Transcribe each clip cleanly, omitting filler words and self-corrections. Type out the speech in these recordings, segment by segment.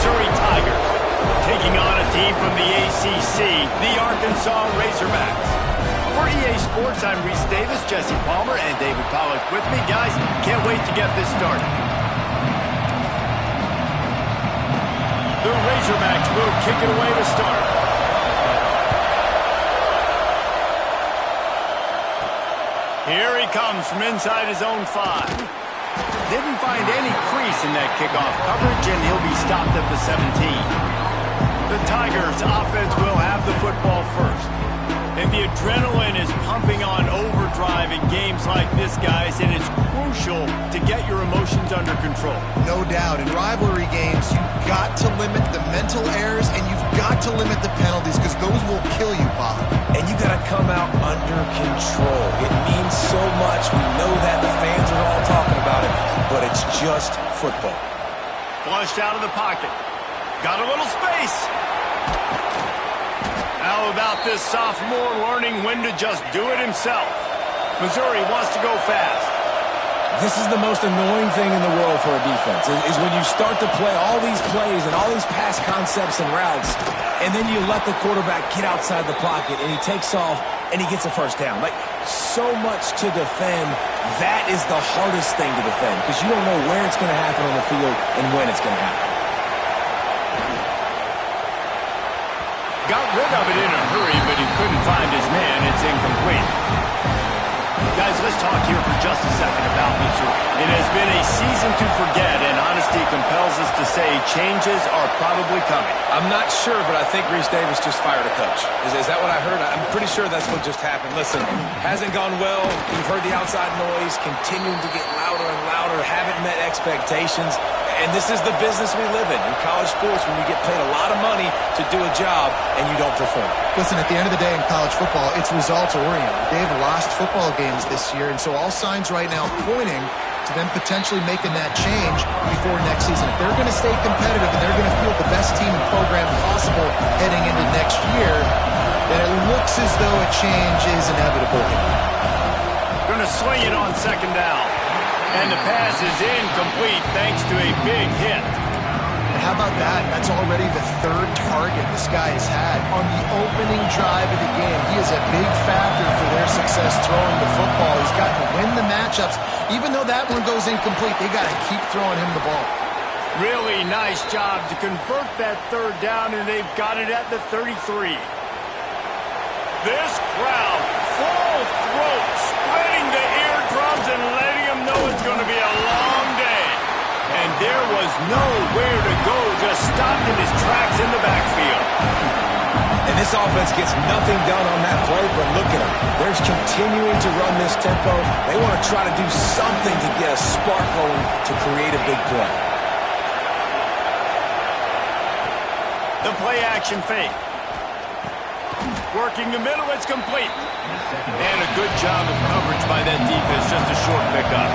Missouri Tigers, taking on a team from the ACC, the Arkansas Razorbacks. For EA Sports, I'm Reese Davis, Jesse Palmer, and David Pollack with me. Guys, can't wait to get this started. The Razorbacks will kick it away to start. Here he comes from inside his own 5. Didn't find any crease in that kickoff coverage, and he'll be stopped at the 17. The Tigers' offense will have the football first. And the adrenaline is pumping on overdrive in games like this, guys, and it's crucial to get your emotions under control. No doubt. In rivalry games, you've got to limit the mental errors, and you've got to limit the penalties, because those will kill you, Bob. And you got to come out under control. It means so much. We know that. The fans are all talking about it, but it's just football. Flushed out of the pocket. Got a little space. How about this sophomore learning when to just do it himself? Missouri wants to go fast. This is the most annoying thing in the world for a defense, is when you start to play all these plays and all these pass concepts and routes, and then you let the quarterback get outside the pocket, and he takes off, and he gets a first down. Like, so much to defend. That is the hardest thing to defend, because you don't know where it's going to happen on the field and when it's going to happen. Got rid of it in a hurry, but he couldn't find his man. It's incomplete. Guys, let's talk here for just a second about Missouri. It has been a season to forget, and honesty compels us to say changes are probably coming. I'm not sure, but I think Reese Davis just fired a coach. Is that what I heard? I'm pretty sure that's what just happened. Listen, hasn't gone well. You've heard the outside noise, continuing to get louder and louder, haven't met expectations. And this is the business we live in college sports, when you get paid a lot of money to do a job and you don't perform. Listen, at the end of the day in college football, it's results-oriented. They've lost football games this year, and so all signs right now pointing to them potentially making that change before next season. If they're going to stay competitive and they're going to field the best team program possible heading into next year, then it looks as though a change is inevitable. Going to swing it on second down. And the pass is incomplete thanks to a big hit. And how about that? That's already the 3rd target this guy has had. On the opening drive of the game, he is a big factor for their success throwing the football. He's got to win the matchups. Even though that one goes incomplete, they got to keep throwing him the ball. Really nice job to convert that 3rd down, and they've got it at the 33. This crowd, full throat, spreading the eardrums and letting them know it's going to be a long day. And there was nowhere to go, just stopped in his tracks in the backfield. And this offense gets nothing done on that play, but look at them. They're continuing to run this tempo. They want to try to do something to get a spark going to create a big play. The play action fake. Working the middle, it's complete. And a good job of coverage by that defense, just a short pickup.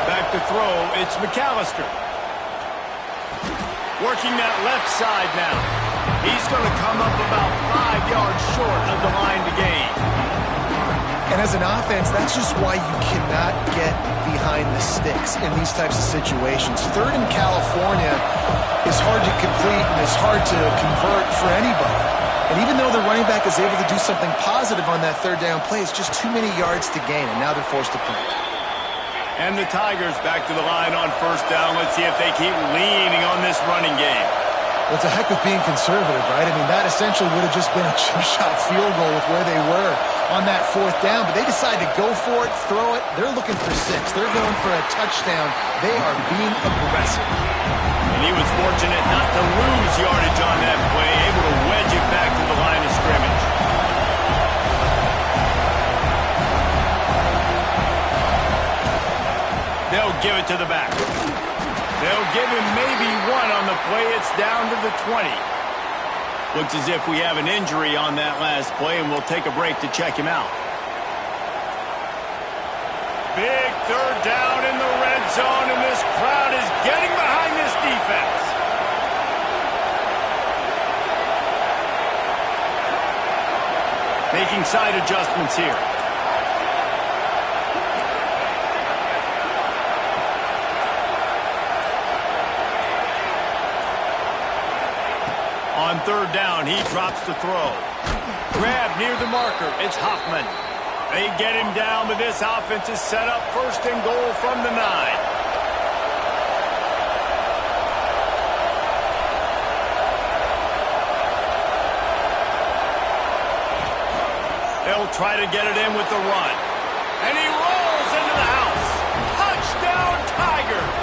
Back to throw, it's McAllister. Working that left side now. He's going to come up about 5 yards short of the line to gain. And as an offense, that's just why you cannot get behind the sticks in these types of situations. 3rd in California is hard to complete and is hard to convert for anybody. And even though the running back is able to do something positive on that 3rd down play, it's just too many yards to gain, and now they're forced to punt. And the Tigers back to the line on 1st down. Let's see if they keep leaning on this running game. Well, it's a heck of being conservative, right? I mean, that essentially would have just been a chip shot field goal with where they were on that 4th down. But they decided to go for it, throw it. They're looking for 6. They're going for a touchdown. They are being aggressive. And he was fortunate not to lose yardage on that play, able to wedge it back to the line of scrimmage. They'll give it to the back. They'll give him maybe 1 on the play. It's down to the 20. Looks as if we have an injury on that last play, and we'll take a break to check him out. Big 3rd down in the red zone, and this crowd is getting behind this defense. making side adjustments here. On third down, he drops the throw. Grab near the marker. It's Hoffman. They get him down, but this offense is set up first and goal from the 9. They'll try to get it in with the run. And he rolls into the house. Touchdown, Tigers!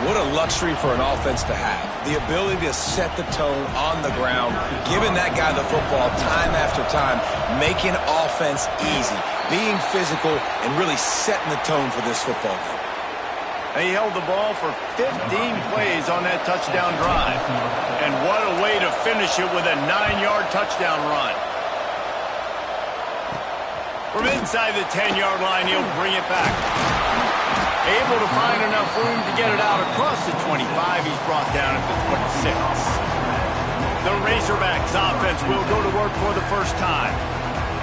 What a luxury for an offense to have. The ability to set the tone on the ground, giving that guy the football time after time, making offense easy, being physical, and really setting the tone for this football game. They held the ball for 15 plays on that touchdown drive. And what a way to finish it with a 9-yard touchdown run. From inside the 10-yard line, he'll bring it back. Able to find enough room to get it out across the 25. He's brought down at the 26. The Razorbacks offense will go to work for the first time.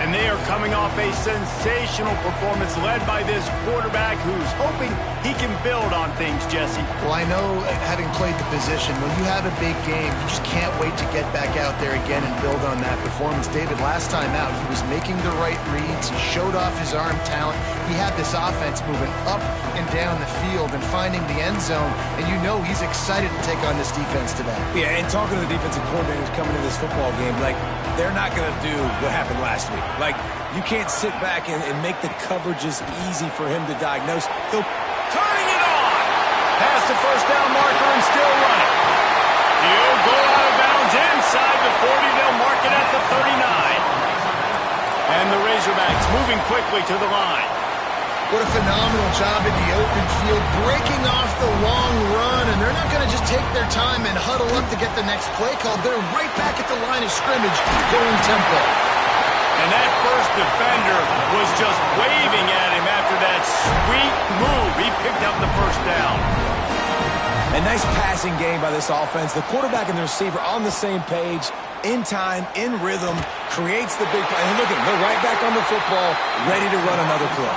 And they are coming off a sensational performance led by this quarterback who's hoping he can build on things, Jesse. Well, I know, having played the position, when you have a big game, you just can't wait to get back out there again and build on that performance. David, last time out, he was making the right reads. He showed off his arm talent. He had this offense moving up and down the field and finding the end zone. And you know he's excited to take on this defense today. Yeah, and talking to the defensive coordinators coming into this football game, like, they're not going to do what happened last week. Like, you can't sit back and make the coverages easy for him to diagnose. He'll turning it on. Past the first down marker and still running. He'll go out of bounds inside the 40. They'll mark it at the 39. And the Razorbacks moving quickly to the line. What a phenomenal job in the open field, breaking off the long run, and they're not going to just take their time and huddle up to get the next play called. They're right back at the line of scrimmage, going tempo. And that first defender was just waving at him after that sweet move. He picked up the first down. A nice passing game by this offense. The quarterback and the receiver on the same page, in time, in rhythm, creates the big play. And look at him, they're right back on the football, ready to run another play.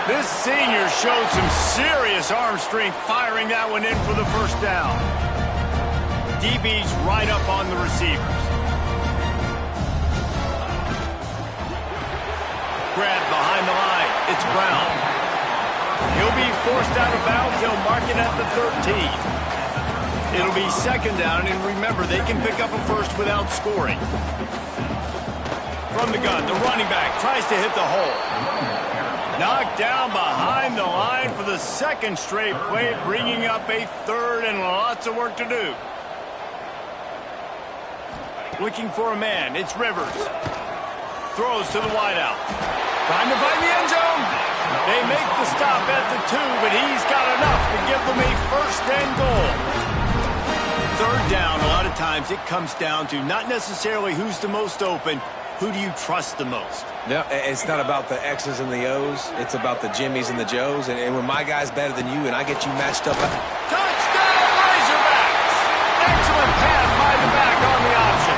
This senior showed some serious arm strength firing that one in for the first down. DB's right up on the receivers. Grabbed behind the line. It's Brown. He'll be forced out of bounds. They'll mark it at the 13. It'll be second down, and remember, they can pick up a first without scoring. From the gun, the running back tries to hit the hole. Knocked down behind the line for the second straight play, bringing up a third and lots of work to do. Looking for a man. It's Rivers. Throws to the wideout. Trying to find the end zone. They make the stop at the 2, but he's got enough to give them a first and goal. Third down, a lot of times it comes down to not necessarily who's the most open, who do you trust the most? No, it's not about the X's and the O's. It's about the Jimmies and the Joes. And when my guy's better than you and I get you matched up. Touchdown, Razorbacks! Excellent pass by the back on the option.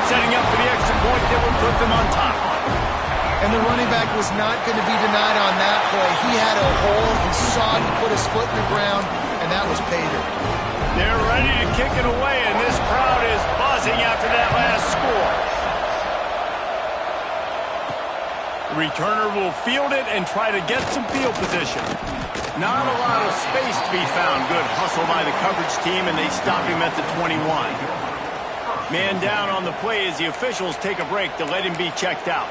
Setting up for the extra point that will put them on top. And the running back was not going to be denied on that play. He had a hole. He saw it. He put his foot in the ground, and that was pay dirt. They're ready to kick it away, and this crowd is buzzing after that last score. The returner will field it and try to get some field position. Not a lot of space to be found. Good hustle by the coverage team, and they stop him at the 21. Man down on the play as the officials take a break to let him be checked out.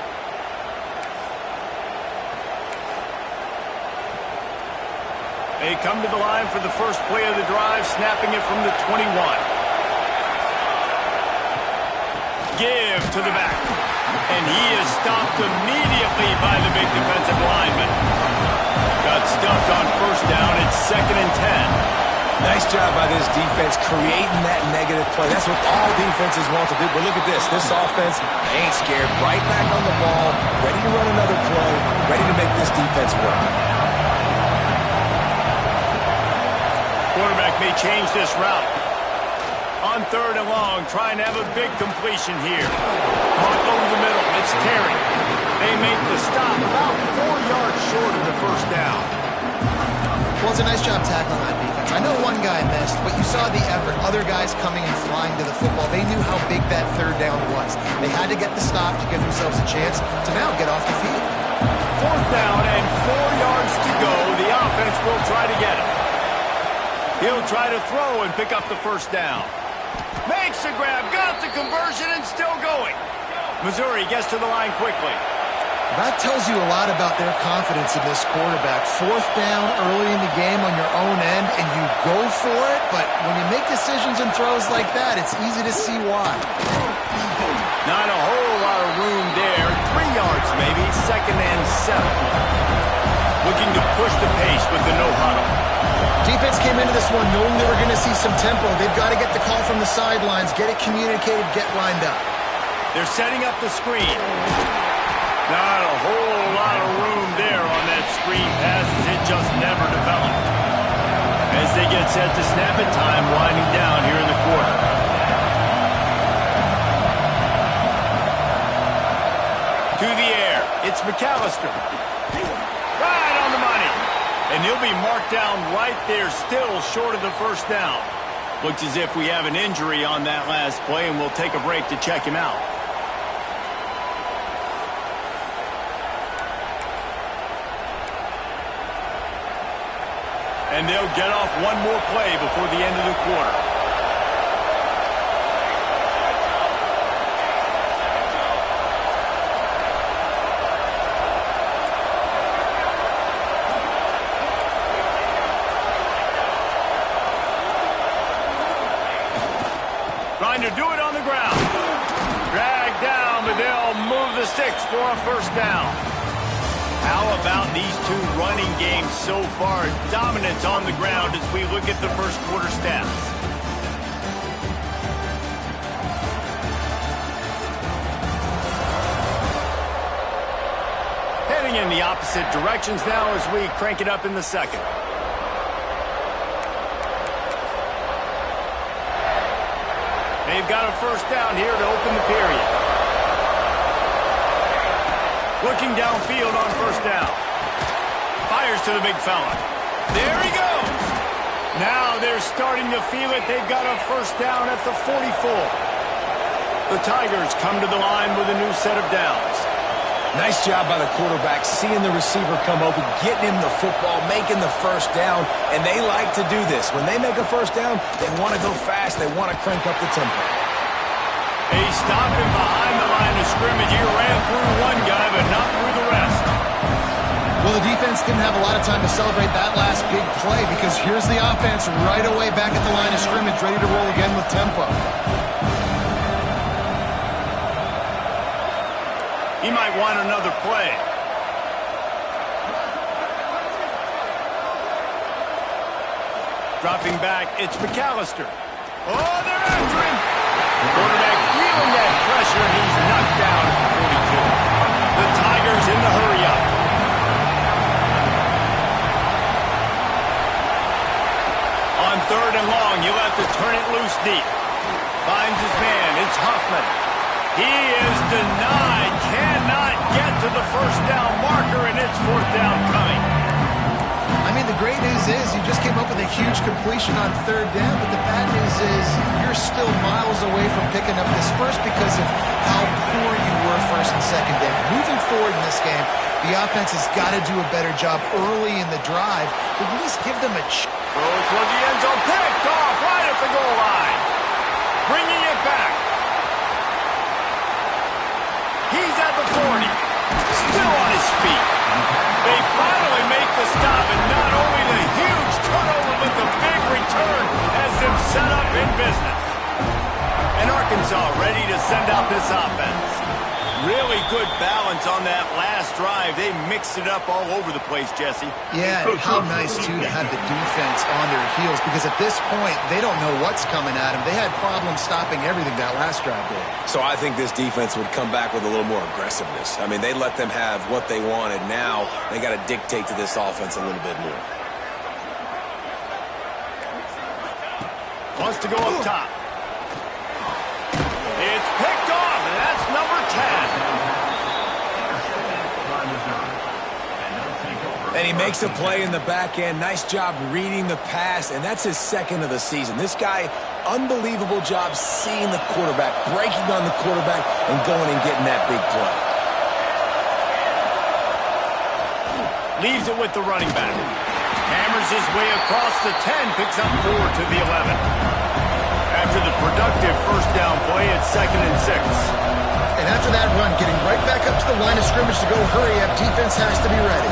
They come to the line for the first play of the drive, snapping it from the 21. Give to the back. And he is stopped immediately by the big defensive lineman. Got stuffed on first down. It's 2nd and 10. Nice job by this defense creating that negative play. That's what all defenses want to do. But look at this. This offense, they ain't scared. Right back on the ball, ready to run another play, ready to make this defense work. Quarterback may change this route. On 3rd and long, trying to have a big completion here. Caught over the middle. It's Terry. They make the stop about 4 yards short of the first down. Well, it's a nice job tackling that defense. I know one guy missed, but you saw the effort. Other guys coming and flying to the football. They knew how big that 3rd down was. They had to get the stop to give themselves a chance to now get off the field. 4th down and 4 yards to go. The offense will try to get it. He'll try to throw and pick up the first down. Makes the grab, got the conversion, and still going. Missouri gets to the line quickly. That tells you a lot about their confidence in this quarterback. 4th down early in the game on your own end, and you go for it, but when you make decisions and throws like that, it's easy to see why. Not a whole lot of room there. 3 yards maybe, 2nd and 7. Looking to push the pace with the no huddle. Defense came into this one knowing they were going to see some tempo. They've got to get the call from the sidelines, get it communicated, get lined up. They're setting up the screen. Not a whole lot of room there on that screen pass as it just never developed. As they get set to snap it, time winding down here in the quarter. To the air, it's McAllister. Right on the money. And he'll be marked down right there, still short of the first down. Looks as if we have an injury on that last play, and we'll take a break to check him out. And they'll get off one more play before the end of the quarter. Trying to do it on the ground. Dragged down, but they'll move the sticks for a first down. How about these two running games so far? Dominance on the ground as we look at the first quarter stats. Heading in the opposite directions now as we crank it up in the second. They've got a first down here to open the period. Looking downfield on first down. Fires to the big fella. There he goes. Now they're starting to feel it. They've got a first down at the 44. The Tigers come to the line with a new set of downs. Nice job by the quarterback, seeing the receiver come open, getting him the football, making the first down, and they like to do this. When they make a first down, they want to go fast. They want to crank up the tempo. He stopped him behind the line of scrimmage. He ran through one guy, but not through the rest. Well, the defense didn't have a lot of time to celebrate that last big play because here's the offense right away back at the line of scrimmage, ready to roll again with tempo. He might want another play. Dropping back, it's McAllister. Oh, they're after him. Quarterback feeling that pressure, and he's knocked down at the 42. The Tigers in the hurry-up. On 3rd and long, you'll have to turn it loose deep. Finds his man, it's Huffman. He is denied, cannot get to the first down marker, and it's 4th down coming. I mean, the great news is you just came up with a huge completion on 3rd down, but the bad news is you're still miles away from picking up this first because of how poor you were 1st and 2nd down. Moving forward in this game, the offense has got to do a better job early in the drive, but at least give them a chance. Throw toward the end zone, picked off right at the goal line. Bringing it back. He's at the 40. Still on his feet. They finally make the stop, and not only the huge turnover, but the big return has them set up in business. And Arkansas ready to send out this offense. Really good balance on that last drive. They mixed it up all over the place, Jesse. Yeah, and how nice, too, to have the defense on their heels because at this point, they don't know what's coming at them. They had problems stopping everything that last drive did. So I think this defense would come back with a little more aggressiveness. I mean, they let them have what they wanted. Now they got to dictate to this offense a little bit more. Wants to go up top. It's picked off, and that's number 10. And he makes a play in the back end. Nice job reading the pass, and that's his second of the season. This guy, unbelievable job seeing the quarterback, breaking on the quarterback, and going and getting that big play. Leaves it with the running back. Hammers his way across the 10, picks up 4 to the 11. After the productive first down play, it's 2nd and 6. And after that run, getting right back up to the line of scrimmage to go hurry up, defense has to be ready.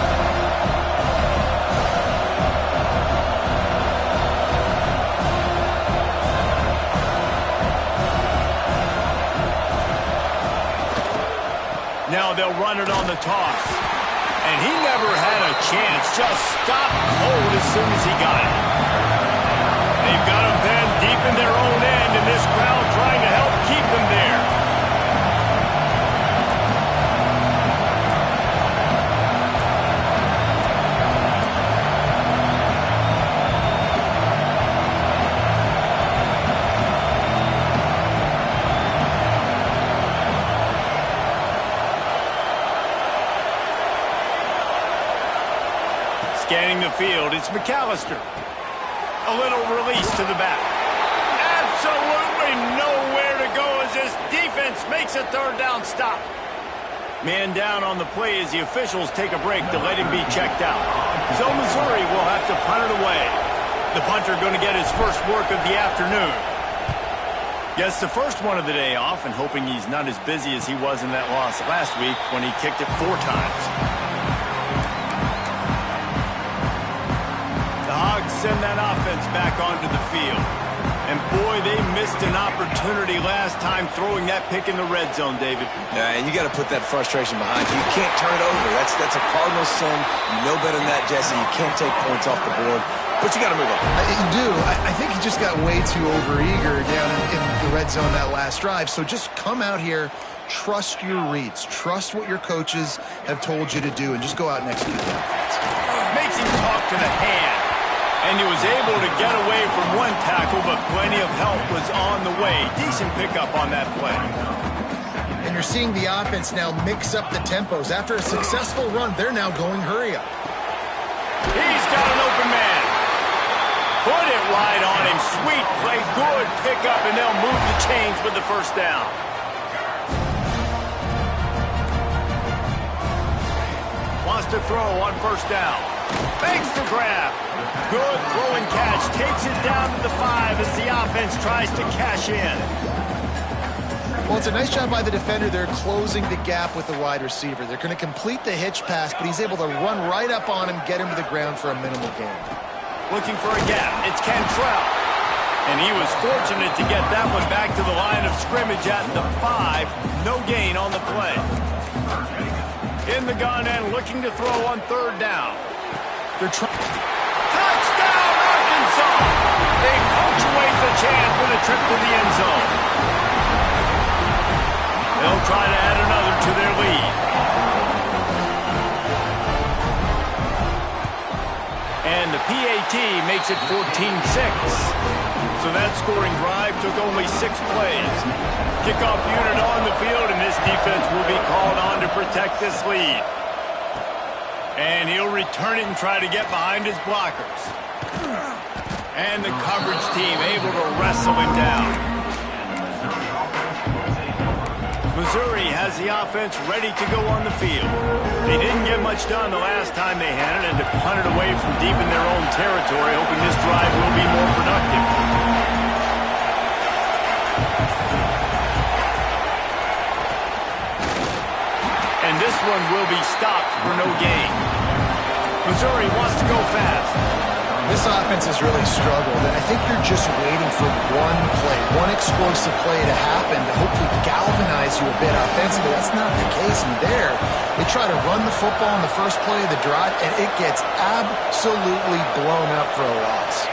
Now they'll run it on the toss. And he never had a chance. Just stopped cold as soon as he got it. They've got him then deep in their own end, and this crowd trying to help keep them there. Scanning the field, it's McAllister. A little release to the back. Absolutely nowhere to go as this defense makes a third down stop. Man down on the play as the officials take a break to let him be checked out. So Missouri will have to punt it away. The punter going to get his first work of the afternoon. Gets the first one of the day off and hoping he's not as busy as he was in that loss last week when he kicked it 4 times. Send that offense back onto the field. And boy, they missed an opportunity last time throwing that pick in the red zone, David. Yeah, and you got to put that frustration behind you. You can't turn it over. That's a cardinal sin. You know better than that, Jesse. You can't take points off the board. But you got to move on. You do. I think he just got way too overeager down in the red zone that last drive. So just come out here, trust your reads, trust what your coaches have told you to do, and just go out and execute the offense. Makes him talk to the hand. And he was able to get away from one tackle, but plenty of help was on the way. Decent pickup on that play. And you're seeing the offense now mix up the tempos. After a successful run, they're now going hurry up. He's got an open man. Put it right on him. Sweet play, good pickup, and they'll move the chains with the first down. Wants to throw on first down. Fakes the grab. Good throw and catch. Takes it down to the 5 as the offense tries to cash in. Well, it's a nice job by the defender. They're closing the gap with the wide receiver. They're going to complete the hitch pass, but he's able to run right up on him, get him to the ground for a minimal gain. Looking for a gap. It's Cantrell. And he was fortunate to get that one back to the line of scrimmage at the 5. No gain on the play. In the gun and looking to throw on third down. They're trying. Touchdown, Arkansas! They punctuate the chance with a trip to the end zone. They'll try to add another to their lead. And the PAT makes it 14-6. So that scoring drive took only 6 plays. Kickoff unit on the field, and this defense will be called on to protect this lead. And he'll return it and try to get behind his blockers. And the coverage team able to wrestle him down. Missouri has the offense ready to go on the field. They didn't get much done the last time they had it, and to punt it away from deep in their own territory, hoping this drive will be more productive. And this one will be stopped for no gain. Missouri wants to go fast. This offense has really struggled, and I think you're just waiting for one play, one explosive play to happen to hopefully galvanize you a bit offensively. That's not the case in there. They try to run the football in the first play of the drive, and it gets absolutely blown up for a loss.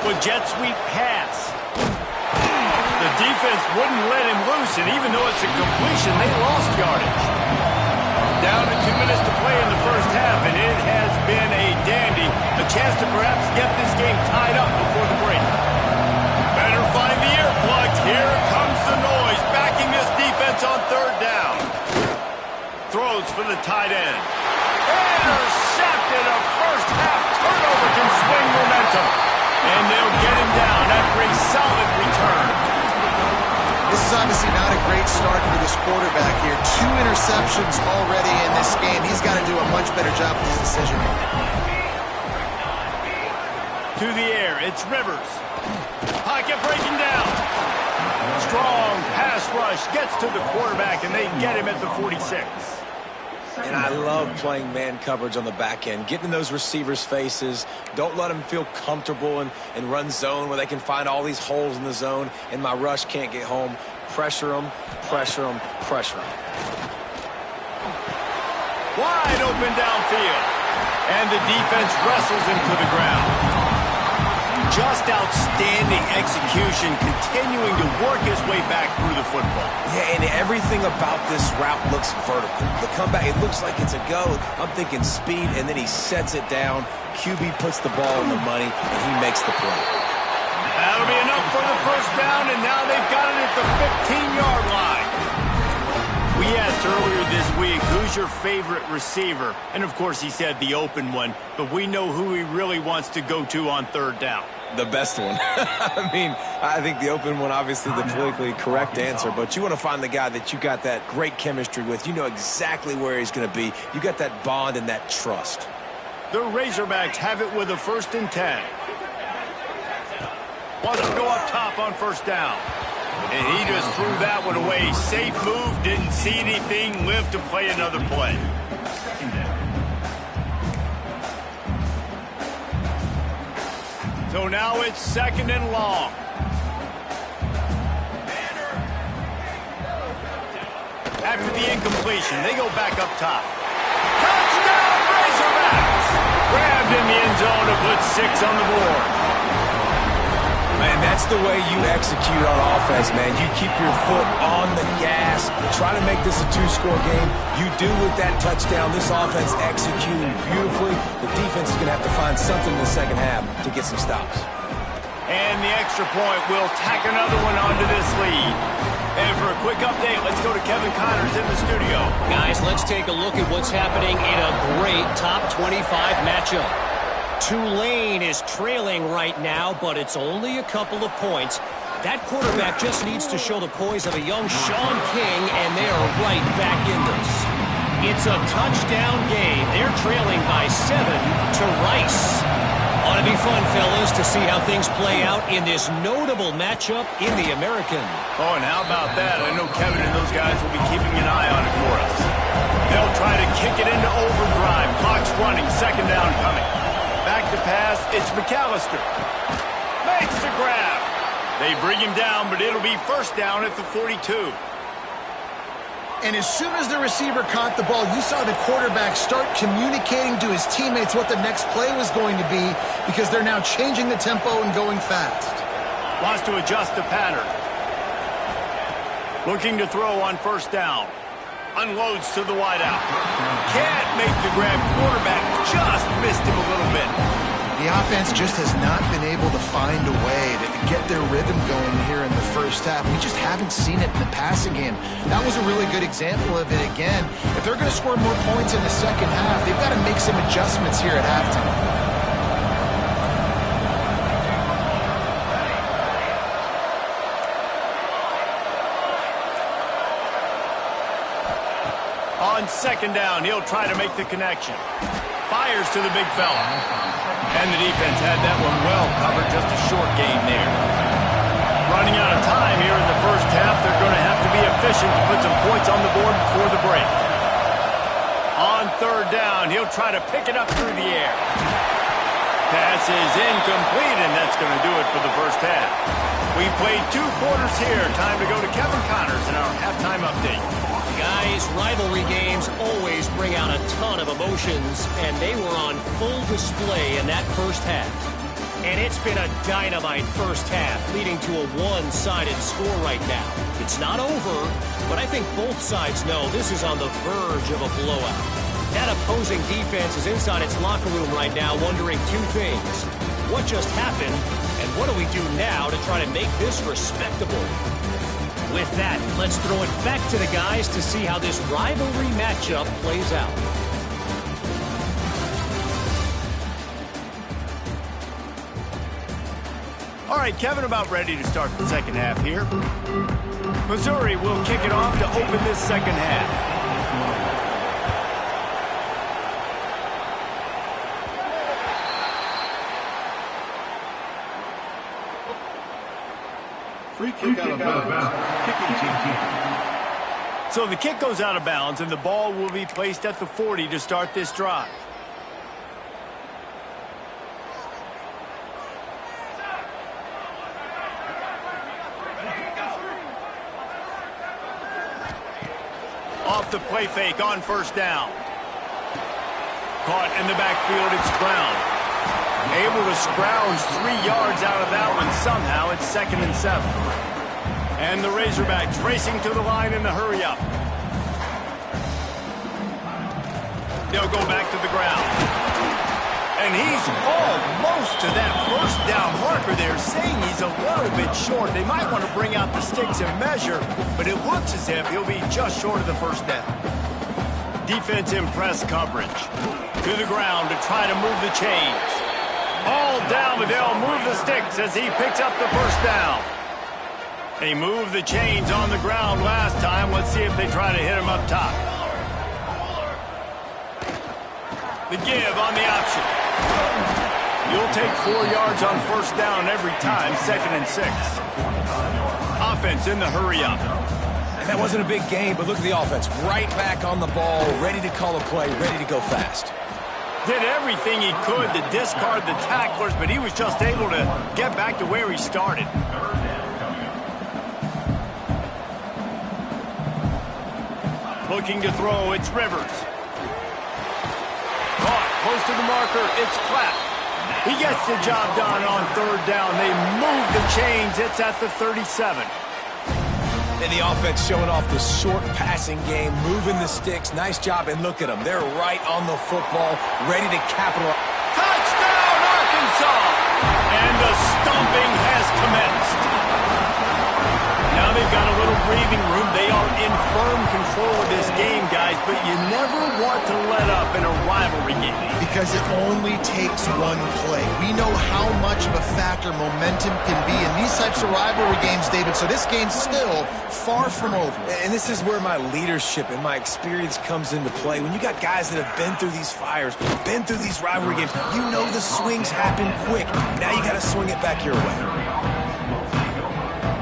With jet sweep pass. The defense wouldn't let him loose, and even though it's a completion, they lost yardage. Down to 2 minutes to play in the first half, and it has been a dandy. A chance to perhaps get this game tied up before the break. Better find the earplugs. Here comes the noise. Back goes for the tight end. Intercepted. A first-half turnover can swing momentum. And they'll get him down after a solid return. This is obviously not a great start for this quarterback here. 2 interceptions already in this game. He's got to do a much better job with his decision-making. To the air, it's Rivers. Pocket breaking down. Strong pass rush gets to the quarterback, and they get him at the 46. And I love playing man coverage on the back end, getting in those receivers' faces. Don't let them feel comfortable and run zone where they can find all these holes in the zone, and my rush can't get home. Pressure them, pressure them, pressure them. Wide open downfield. And the defense wrestles him to the ground. Just outstanding execution, continuing to work his way back through the football. Yeah, and everything about this route looks vertical. The comeback, it looks like it's a go. I'm thinking speed, and then he sets it down. QB puts the ball in the money, and he makes the play. That'll be enough for the first down, and now they've got it at the 15-yard line. We asked earlier this week, who's your favorite receiver? And, of course, he said the open one, but we know who he really wants to go to on third down. The best one. I mean, I think the open one, obviously the politically correct answer, but you want to find the guy that you got that great chemistry with. You know exactly where he's going to be. You got that bond and that trust. The Razorbacks have it with a 1st and 10. Wants to go up top on first down. And he just threw that one away. Safe move, didn't see anything, lived to play another play. So now it's 2nd and long. After the incompletion, they go back up top. Touchdown, Razorbacks! Grabbed in the end zone to put 6 on the board. Man, that's the way you execute on offense, man. You keep your foot on the gas. Try to make this a 2-score game. You do with that touchdown. This offense executing beautifully. The defense is going to have to find something in the second half to get some stops. And the extra point will tack another one onto this lead. And for a quick update, let's go to Kevin Connors in the studio. Guys, let's take a look at what's happening in a great top 25 matchup. Tulane is trailing right now, but it's only a couple of points. That quarterback just needs to show the poise of a young Sean King, and they are right back in this. It's a touchdown game. They're trailing by 7 to Rice. Ought to be fun, fellas, to see how things play out in this notable matchup in the American. Oh, and how about that? I know Kevin and those guys will be keeping an eye on it for us. They'll try to kick it into overdrive. Clock's running. 2nd down coming. Back to pass, it's McAllister. Makes the grab. They bring him down, but it'll be 1st down at the 42. And as soon as the receiver caught the ball, you saw the quarterback start communicating to his teammates what the next play was going to be because they're now changing the tempo and going fast. Wants to adjust the pattern. Looking to throw on 1st down. Unloads to the wideout. Can't make the grab. Quarterback just missed him a little bit. The offense just has not been able to find a way to get their rhythm going here in the first half. We just haven't seen it in the passing game. That was a really good example of it again. If they're going to score more points in the second half, they've got to make some adjustments here at halftime. On 2nd down, he'll try to make the connection. Fires to the big fella. And the defense had that one well covered, just a short gain there. Running out of time here in the first half, they're going to have to be efficient to put some points on the board before the break. On 3rd down, he'll try to pick it up through the air. Pass is incomplete, and that's going to do it for the first half. We played 2 quarters here. Time to go to Kevin Connors in our halftime update. Guys, rivalry games always bring out a ton of emotions, and they were on full display in that first half. And it's been a dynamite first half, leading to a one-sided score right now. It's not over, but I think both sides know this is on the verge of a blowout. That opposing defense is inside its locker room right now wondering 2 things. What just happened, and what do we do now to try to make this respectable? With that, let's throw it back to the guys to see how this rivalry matchup plays out. All right, Kevin, about ready to start the second half here. Missouri will kick it off to open this second half. Free kick out of bounds. Kicking team. So the kick goes out of bounds, and the ball will be placed at the 40 to start this drive. Off the play fake on first down. Caught in the backfield, it's Brown. Able to scrounge 3 yards out of that one. Somehow it's 2nd and 7. And the Razorbacks racing to the line in the hurry-up. They'll go back to the ground. And he's almost to that first down marker there, saying he's a little bit short. They might want to bring out the sticks and measure, but it looks as if he'll be just short of the first down. Defense in press coverage. To the ground to try to move the chains. All down, but they'll move the sticks as he picks up the first down. They moved the chains on the ground last time. Let's see if they try to hit him up top. The give on the option. You'll take 4 yards on first down every time, 2nd and 6. Offense in the hurry-up. And that wasn't a big game, but look at the offense. Right back on the ball, ready to call a play, ready to go fast. Did everything he could to discard the tacklers, but he was just able to get back to where he started. Looking to throw, it's Rivers. Caught, close to the marker, it's Clapp. He gets the job done on third down. They move the chains, it's at the 37. And the offense showing off the short passing game, moving the sticks. Nice job, and look at them. They're right on the football, ready to capitalize. Touchdown, Arkansas! And the stomping has commenced. Now they've got a little breathing room. They are in firm control of this game, guys, but you never want to let up in a rivalry game. Because it only takes one play. We know how much of a factor momentum can be in these types of rivalry games, David, so this game's still far from over. And this is where my leadership and my experience comes into play. When you got guys that have been through these fires, been through these rivalry games, you know the swings happen quick. Now you got to swing it back your way.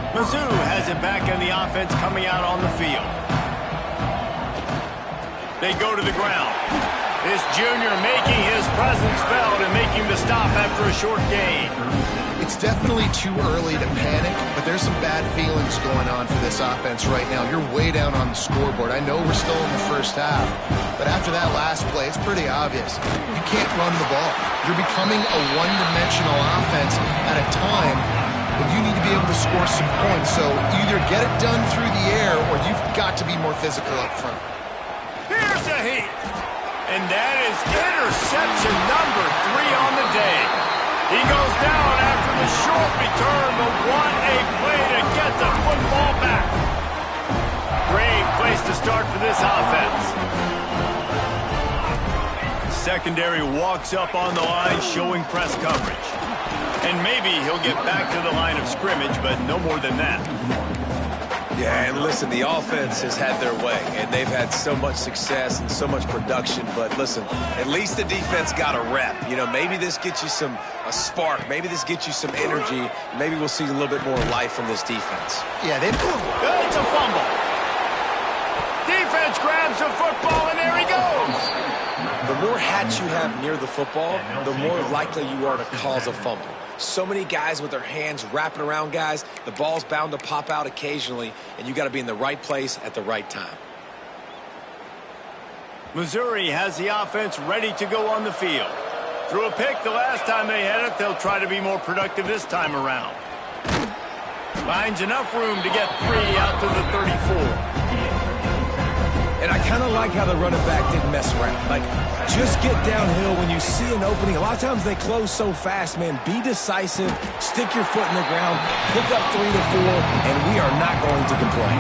Mizzou has it back in the offense coming out on the field. They go to the ground. This junior making his presence felt and making the stop after a short gain. It's definitely too early to panic, but there's some bad feelings going on for this offense right now. You're way down on the scoreboard. I know we're still in the first half, but after that last play, it's pretty obvious. You can't run the ball. You're becoming a one-dimensional offense at a time when you need to be able to score some points. So either get it done through the air or you've got to be more physical up front. Here's a heat. And that is interception number 3 on the day. He goes down after the short return, but what a play to get the football back. Great place to start for this offense. Secondary walks up on the line, showing press coverage. And maybe he'll get back to the line of scrimmage, but no more than that. Yeah, and listen, the offense has had their way, and they've had so much success and so much production. But listen, at least the defense got a rep. You know, maybe this gets you a spark. Maybe this gets you some energy. Maybe we'll see a little bit more life from this defense. Yeah, It's a fumble. Defense grabs the football, and there he goes. The more hats you have near the football, the more likely you are to cause a fumble. So many guys with their hands wrapping around guys, the ball's bound to pop out occasionally, and you got to be in the right place at the right time. Missouri has the offense ready to go on the field. Threw a pick the last time they had it. They'll try to be more productive this time around. Finds enough room to get 3 out to the 34. And I kind of like how the running back didn't mess around. Like, just get downhill when you see an opening. A lot of times they close so fast, man. Be decisive, stick your foot in the ground, pick up 3 to 4, and we are not going to complain.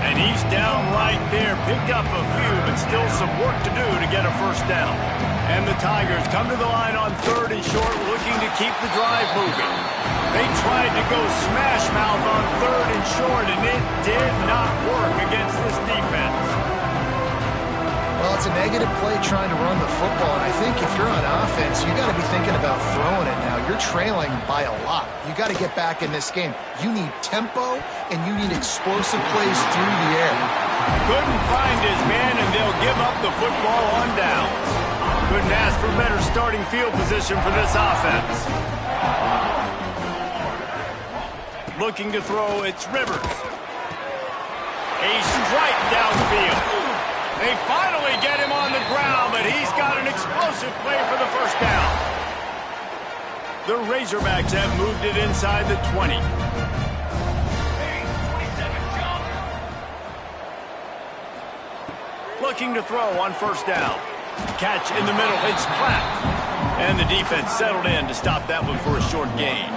And he's down right there. Picked up a few, but still some work to do to get a first down. And the Tigers come to the line on 3rd and short, looking to keep the drive moving. They tried to go smash mouth on 3rd and short, and it did not work against this defense. Well, it's a negative play trying to run the football, and I think if you're on offense, you got to be thinking about throwing it now. You're trailing by a lot. You got to get back in this game. You need tempo, and you need explosive plays through the air. Couldn't find his man, and they'll give up the football on downs. Couldn't ask for better starting field position for this offense. Looking to throw, it's Rivers. A strike downfield. They finally get him on the ground, but he's got an explosive play for the first down. The Razorbacks have moved it inside the 20. Looking to throw on first down. Catch in the middle, it's Platt. And the defense settled in to stop that one for a short gain.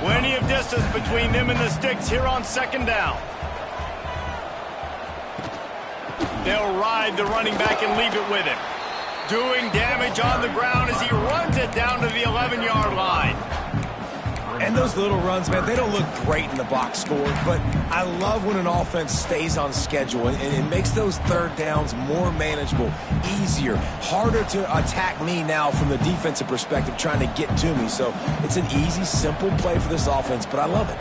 Plenty of distance between them and the sticks here on 2nd down. They'll ride the running back and leave it with him. Doing damage on the ground as he runs it down to the 11-yard line. And those little runs, man, they don't look great in the box score, but I love when an offense stays on schedule, and it makes those 3rd downs more manageable, easier, harder to attack me now from the defensive perspective trying to get to me. So it's an easy, simple play for this offense, but I love it.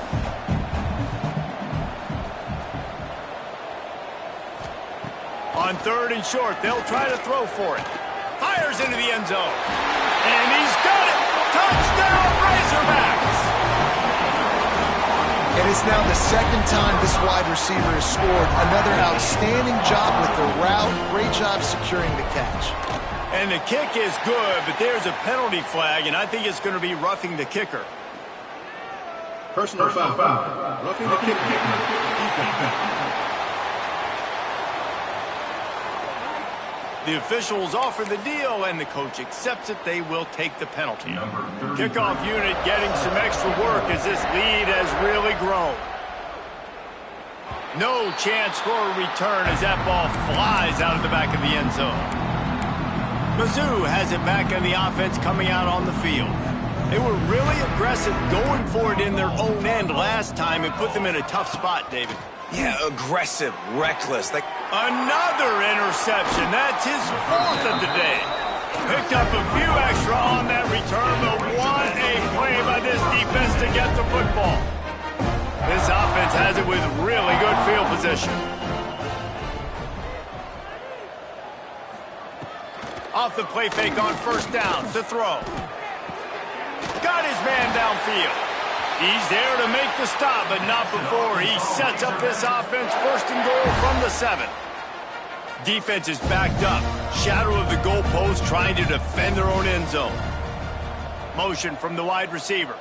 On 3rd and short, they'll try to throw for it. Fires into the end zone. And he's got it! Touchdown, Razorbacks! And it's now the 2nd time this wide receiver has scored. Another outstanding job with the route. Great job securing the catch. And the kick is good, but there's a penalty flag, and I think it's going to be roughing the kicker. Personal foul. Roughing the kicker. Defense. The officials offer the deal, and the coach accepts it. They will take the penalty. Kickoff unit getting some extra work as this lead has really grown. No chance for a return as that ball flies out of the back of the end zone. Mizzou has it back on the offense coming out on the field. They were really aggressive going for it in their own end last time and put them in a tough spot, David. Yeah, aggressive, reckless. Another interception. That's his 4th of the day. Picked up a few extra on that return, but what a play by this defense to get the football. This offense has it with really good field position. Off the play fake on 1st down to throw. Got his man downfield. He's there to make the stop, but not before he sets up this offense 1st and goal from the 7. Defense is backed up. Shadow of the goalpost trying to defend their own end zone. Motion from the wide receiver.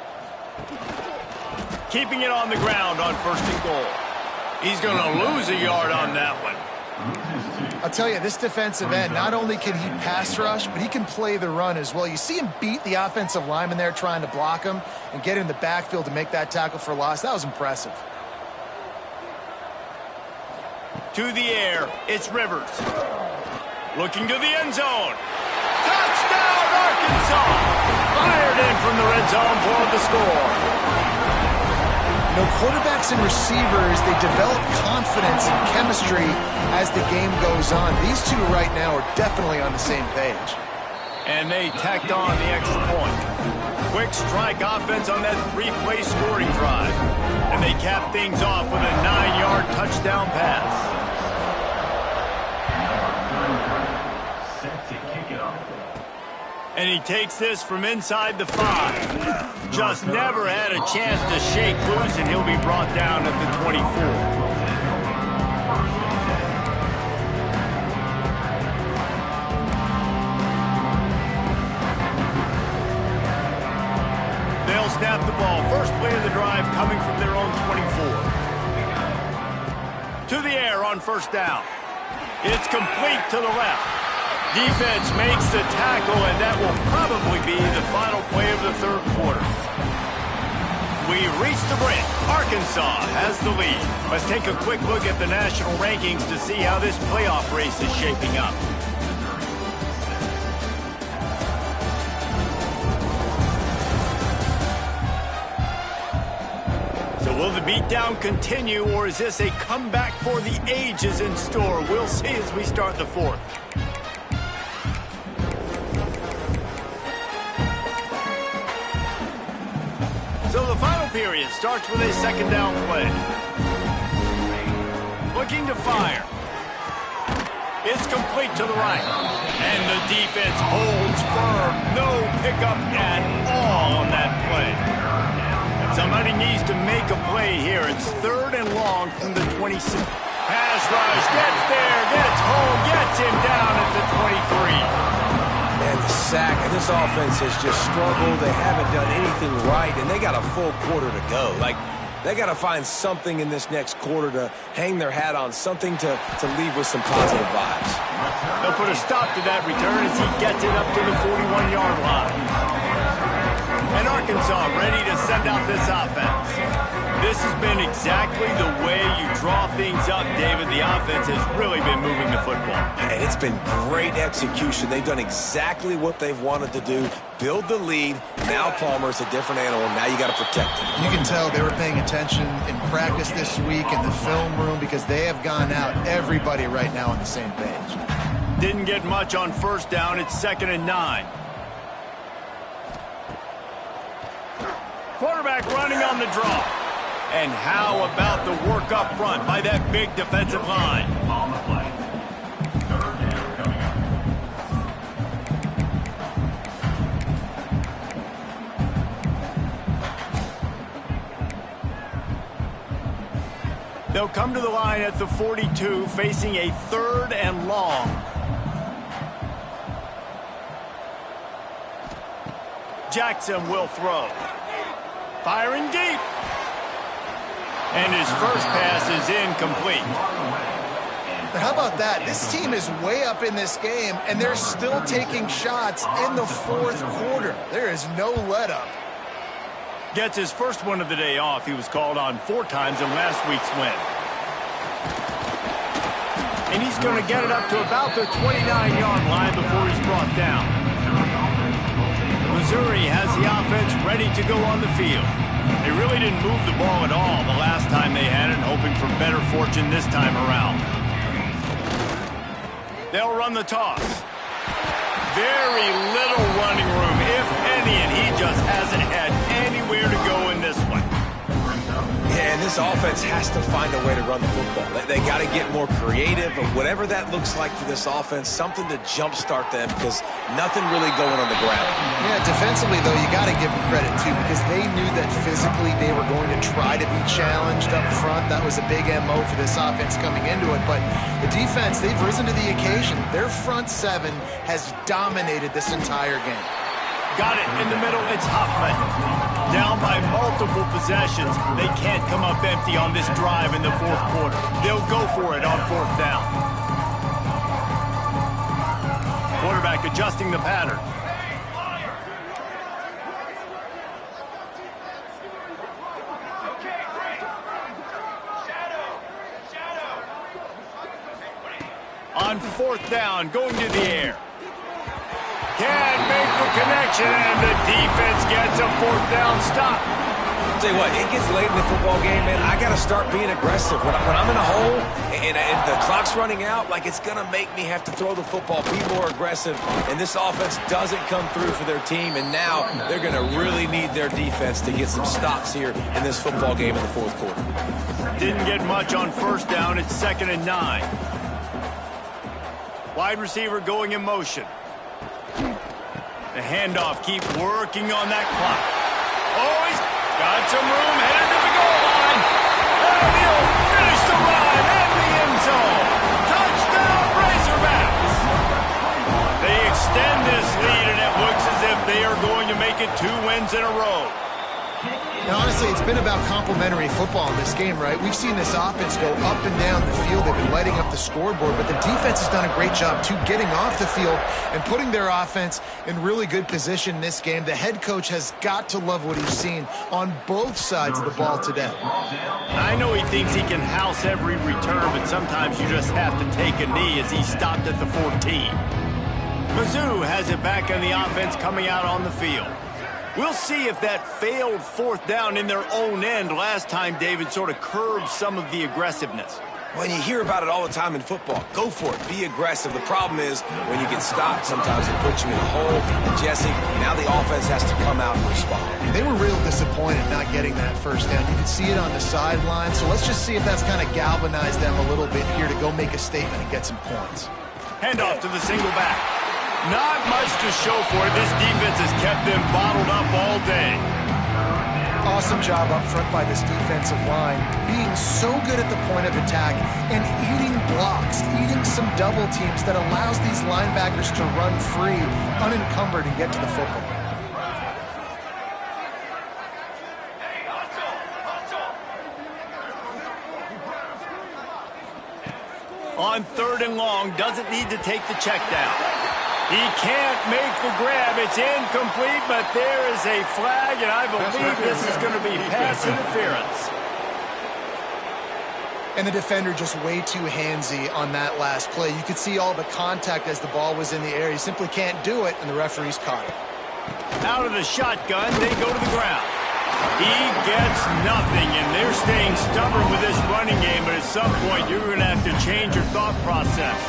Keeping it on the ground on 1st and goal. He's going to lose a yard on that one. I'll tell you, this defensive end, not only can he pass rush, but he can play the run as well. You see him beat the offensive lineman there trying to block him and get in the backfield to make that tackle for loss. That was impressive. To the air, it's Rivers. Looking to the end zone. Touchdown, Arkansas! Fired in from the red zone for the score. You know, quarterbacks and receivers, they develop confidence and chemistry as the game goes on. These two right now are definitely on the same page. And they tacked on the extra point. Quick strike offense on that 3-play scoring drive. And they cap things off with a 9-yard touchdown pass. Set to kick it off. And he takes this from inside the 5. Just never had a chance to shake loose, and he'll be brought down at the 24. They'll snap the ball. First play of the drive coming from their own 24. To the air on 1st down. It's complete to the left. Defense makes the tackle, and that will probably be the final play of the third quarter. We reach the brink. Arkansas has the lead. Let's take a quick look at the national rankings to see how this playoff race is shaping up. So will the beatdown continue, or is this a comeback for the ages in store? We'll see as we start the fourth. So the final period starts with a second down play. Looking to fire. It's complete to the right. And the defense holds firm. No pickup at all on that play. Somebody needs to make a play here. It's third and long from the 26. Pass rush, gets there, gets home, gets him down at the 23. Man, the sack, and this offense has just struggled. They haven't done anything right, and they got a full quarter to go. Like, they got to find something in this next quarter to hang their hat on, something to leave with some positive vibes. They'll put a stop to that return as he gets it up to the 41-yard line. And Arkansas ready to send out this offense. This has been exactly the way you draw things up, David. The offense has really been moving the football. And it's been great execution. They've done exactly what they've wanted to do. Build the lead. Now Palmer's a different animal. Now you got to protect him. You can tell they were paying attention in practice this week in the film room because they have gone out, everybody right now on the same page. Didn't get much on first down. It's 2nd and 9. Quarterback running on the draw. And how about the work up front by that big defensive line? On the play. Third down coming up. They'll come to the line at the 42, facing a 3rd and long. Jackson will throw. Firing deep. And his first pass is incomplete. But how about that? This team is way up in this game, and they're still taking shots in the fourth quarter. There is no let-up. Gets his first one of the day off. He was called on 4 times in last week's win. And he's going to get it up to about the 29-yard line before he's brought down. Missouri has the offense ready to go on the field. They really didn't move the ball at all the last time they had it, hoping for better fortune this time around. They'll run the toss. Very little running room, if any, and he just hasn't had anywhere to go in this one. Yeah, and this offense has to find a way to run the football. They got to get more creative, or whatever that looks like for this offense, something to jumpstart them, because nothing really going on the ground. Yeah, defensively, though, you got to give them credit, too, because they knew that physically they were going to try to be challenged up front. That was a big MO for this offense coming into it. But the defense, they've risen to the occasion. Their front 7 has dominated this entire game. Got it in the middle. It's Huffman. Down by multiple possessions. They can't come up empty on this drive in the fourth quarter. They'll go for it on 4th down. Quarterback adjusting the pattern. On 4th down, going to the air. Can't make the connection, and the defense gets a 4th down stop. Tell you what, it gets late in the football game, man. I got to start being aggressive. When I'm in a hole and the clock's running out, like, it's going to make me have to throw the football, be more aggressive. And this offense doesn't come through for their team, and now they're going to really need their defense to get some stops here in this football game in the fourth quarter. Didn't get much on 1st down. It's 2nd and 9. Wide receiver going in motion. The handoff, keep working on that clock. Oh, he's got some room, headed to the goal line. And he'll finish the run in the end zone. Touchdown, Razorbacks. They extend this lead, and it looks as if they are going to make it 2 wins in a row. And honestly, it's been about complementary football in this game, right? We've seen this offense go up and down the field. They've been lighting up the scoreboard, but the defense has done a great job, too, getting off the field and putting their offense in really good position in this game. The head coach has got to love what he's seen on both sides of the ball today. I know he thinks he can house every return, but sometimes you just have to take a knee as he stopped at the 14. Mizzou has it back on the offense coming out on the field. We'll see if that failed fourth down in their own end last time, David, sort of curbed some of the aggressiveness. Well, you hear about it all the time in football. Go for it. Be aggressive. The problem is when you get stopped, sometimes it puts you in a hole. And, Jesse, now the offense has to come out and respond. They were real disappointed not getting that first down. You could see it on the sideline. So let's just see if that's kind of galvanized them a little bit here to go make a statement and get some points. Handoff to the single back. Not much to show for it. This defense has kept them bottled up all day. Awesome job up front by this defensive line, being so good at the point of attack and eating blocks, eating some double teams that allows these linebackers to run free, unencumbered, and get to the football. On 3rd and long, doesn't need to take the check down. He can't make the grab. It's incomplete, but there is a flag, and I believe this is going to be pass interference. And the defender just way too handsy on that last play. You could see all the contact as the ball was in the air. He simply can't do it, and the referee's caught it. Out of the shotgun, they go to the ground. He gets nothing, and they're staying stubborn with this running game, but at some point, you're going to have to change your thought process.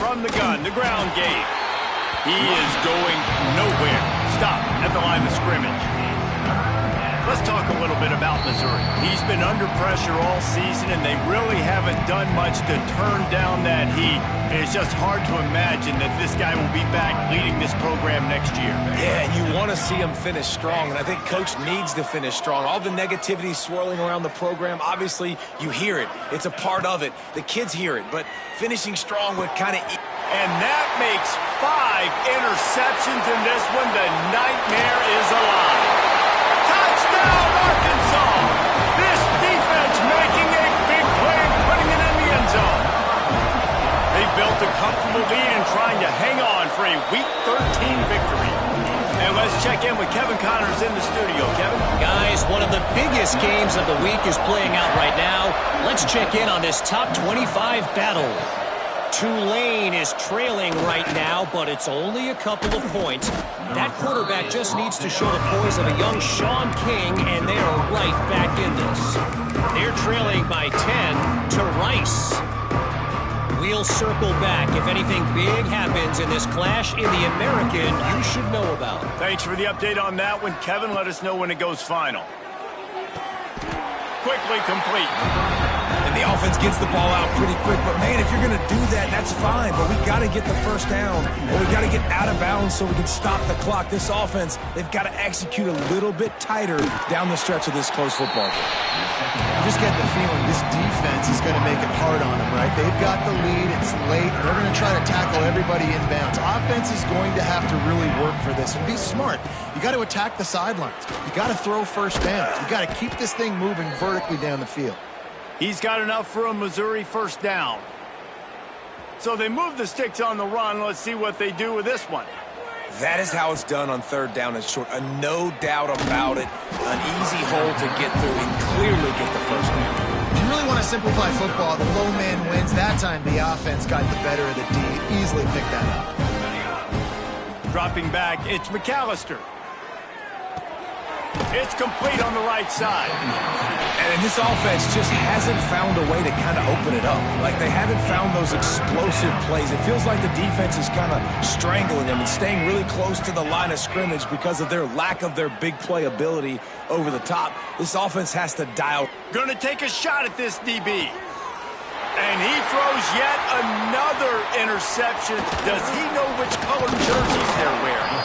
From the gun, the ground game. He is going nowhere. Stop at the line of scrimmage. Let's talk a little bit about Missouri. He's been under pressure all season, and they really haven't done much to turn down that heat. And it's just hard to imagine that this guy will be back leading this program next year. Yeah, and you want to see him finish strong, and I think Coach needs to finish strong. All the negativity swirling around the program, obviously, you hear it. It's a part of it. The kids hear it, but finishing strong would kind of... And that makes 5 interceptions in this one. The nightmare is alive. Touchdown, Arkansas! This defense making a big play and putting it in the end zone. They built a comfortable lead and trying to hang on for a Week 13 victory. And let's check in with Kevin Connors in the studio. Kevin? Guys, one of the biggest games of the week is playing out right now. Let's check in on this top 25 battle. Tulane is trailing right now, but it's only a couple of points. That quarterback just needs to show the poise of a young Sean King, and they are right back in this. They're trailing by 10 to Rice. We'll circle back if anything big happens in this clash in the American you should know about. Thanks for the update on that one, Kevin. Let us know when it goes final. Quickly complete. And the offense gets the ball out pretty quick. But, man, if you're going to do that, that's fine. But we got to get the first down, or we got to get out of bounds so we can stop the clock. This offense, they've got to execute a little bit tighter down the stretch of this close football game. You just get the feeling this defense is going to make it hard on them, right? They've got the lead. It's late. And they're going to try to tackle everybody inbounds. Offense is going to have to really work for this and be smart. You got to attack the sidelines. You got to throw first down. You got to keep this thing moving vertically down the field. He's got enough for a Missouri first down. So they move the sticks on the run. Let's see what they do with this one. That is how it's done on 3rd down and short. No doubt about it. An easy hole to get through and clearly get the first down. If you really want to simplify football, the low man wins. That time the offense got the better of the D. Easily picked that up. Dropping back, it's McAllister. It's complete on the right side. And this offense just hasn't found a way to kind of open it up. Like, they haven't found those explosive plays. It feels like the defense is kind of strangling them and staying really close to the line of scrimmage because of their lack of their big play ability over the top. This offense has to dial. Gonna take a shot at this DB. And he throws yet another interception. Does he know which color jerseys they're wearing?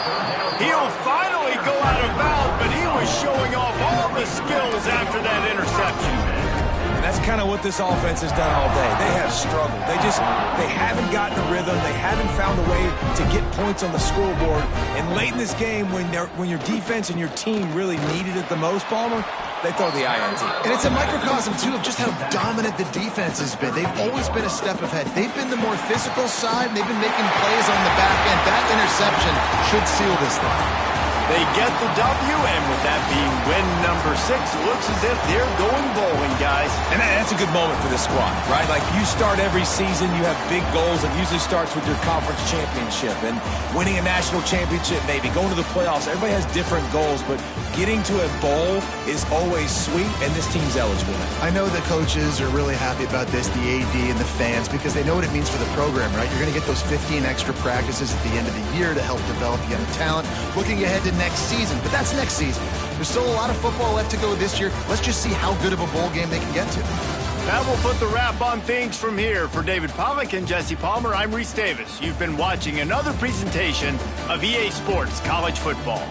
He'll finally go out of bounds, but he was showing off all the skills after that interception. And that's kind of what this offense has done all day. They have struggled. They haven't gotten a rhythm. They haven't found a way to get points on the scoreboard. And late in this game, when your defense and your team really needed it the most, Palmer, they throw the INT. And it's a microcosm, too, of just how dominant the defense has been. They've always been a step ahead. They've been the more physical side, and they've been making plays on the back end. That interception should seal this thing. They get the W, and with that being win number 6, looks as if they're going bowling, guys. And that's a good moment for this squad, right? Like, you start every season, you have big goals. It usually starts with your conference championship and winning a national championship, maybe going to the playoffs. Everybody has different goals, but getting to a bowl is always sweet, and this team's eligible. I know the coaches are really happy about this, the AD and the fans, because they know what it means for the program, right? You're going to get those 15 extra practices at the end of the year to help develop young talent. Looking ahead to next season, but that's next season. There's still a lot of football left to go this year. Let's just see how good of a bowl game they can get to. That will put the wrap on things from here. For David Pollack and Jesse Palmer, I'm Reese Davis. You've been watching another presentation of EA Sports College Football.